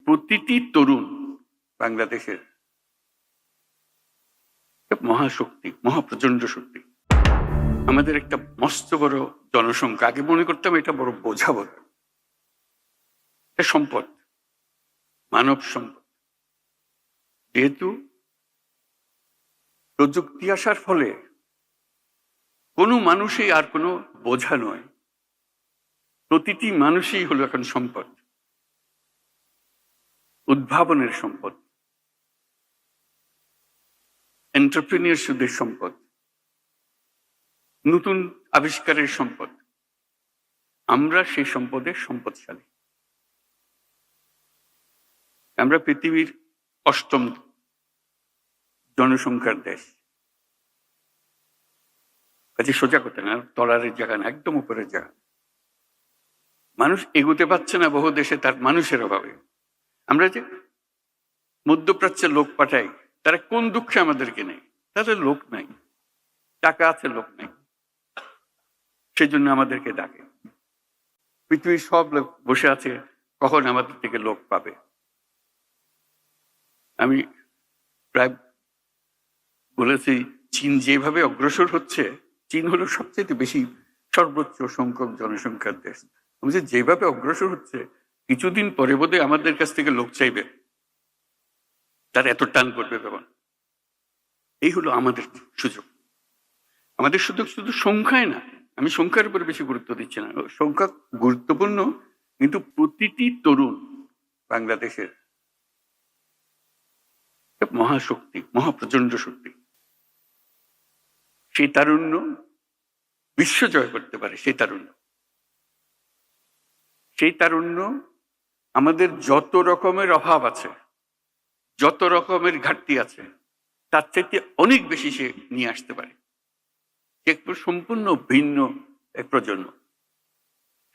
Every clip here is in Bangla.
প্রতিটি তরুণ বাংলাদেশের মহাশক্তি, মহাপ্রচন্ড শক্তি। আমাদের একটা মস্ত বড় জনসংখ্যা, আগে মনে করতাম এটা বড় বোঝা বলে, এটা সম্পদ, মানব সম্পদ। যেহেতু প্রযুক্তি আসার ফলে কোনো মানুষই আর কোনো বোঝা নয়, প্রতিটি মানুষই হলো এখন সম্পদ, উদ্ভাবনের সম্পদ, এন্টারপ্রেনিয়ারশিপের সম্পদ, নতুন আবিষ্কারের সম্পদ। আমরা সেই সম্পদের সম্পদশালী। আমরা পৃথিবীর 8ম জনসংখ্যার দেশ। কাজে সোজা কথা না, তলারের জায়গা না, একদম উপরের জায়গা। মানুষ এগোতে পারছে না বহু দেশে তার মানুষের অভাবে। আমরা যে মধ্যপ্রাচ্যে লোক পাঠাই, তারা কোন দুঃখে আমাদেরকে নেই? তাদের লোক নাই, টাকা আছে, লোক নেই, সেই জন্য আমাদেরকে ডাকে। পৃথিবীর সব লোক বসে আছে কখন আমাদের থেকে লোক পাবে। আমি প্রায় বলেছি, চীন যেভাবে অগ্রসর হচ্ছে, চীন হলো সবচেয়ে বেশি সর্বোচ্চ সংখ্যক জনসংখ্যার দেশ। আমি যে যেভাবে অগ্রসর হচ্ছে, কিছুদিন পরে বোধহয় আমাদের কাছ থেকে লোক চাইবে, তার এত টান করবে তখন। এই হলো আমাদের সুযোগ। আমাদের সুযোগ শুধু সংখ্যায় না, আমি সংখ্যার উপরে বেশি গুরুত্ব দিচ্ছি না, সংখ্যা গুরুত্বপূর্ণ, কিন্তু প্রতিটি তরুণ বাংলাদেশের মহাশক্তি, মহাপ্রচন্ড শক্তি। সেই তারুণ্য বিশ্ব জয় করতে পারে। সেই তারুণ্য আমাদের যত রকমের অভাব আছে, যত রকমের ঘাটতি আছে, তার চাইতে অনেক বেশি সে নিয়ে আসতে পারে। একটু সম্পূর্ণ ভিন্ন এক প্রজন্ম।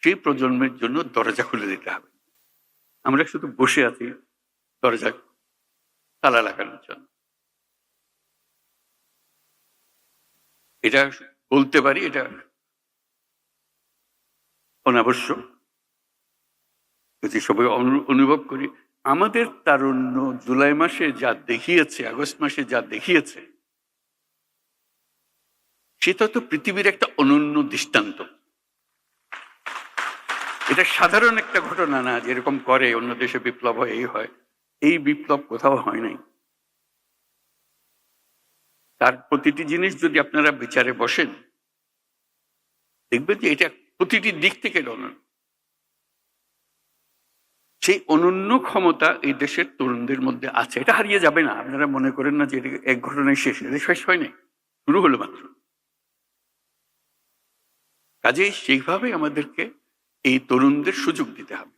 সেই প্রজন্মের জন্য দরজা খুলে দিতে হবে। আমরা শুধু বসে আছি দরজা তালা লাগানোর জন্য। এটা বলতে পারি, এটা অনাবশ্যক, যদি সবাই অনুভব করি। আমাদের তারুণ্য জুলাই মাসে যা দেখিয়েছে, আগস্ট মাসে যা দেখিয়েছে, সেটা তো পৃথিবীর একটা অনন্য দৃষ্টান্ত। এটা সাধারণ একটা ঘটনা না, যেরকম করে অন্য দেশে বিপ্লব হয়, এই হয়। এই বিপ্লব কোথাও হয় নাই। তার প্রতিটি জিনিস যদি আপনারা বিচারে বসেন, দেখবেন যে এটা প্রতিটি দিক থেকে অনন্য। সেই অনন্য ক্ষমতা এই দেশের তরুণদের মধ্যে আছে, এটা হারিয়ে যাবে না। আপনারা মনে করেন না যে এক ঘটনায় শেষ, এটা শেষ হয় নাই, শুরু হলো মাত্র। কাজেই সেইভাবে আমাদেরকে এই তরুণদের সুযোগ দিতে হবে।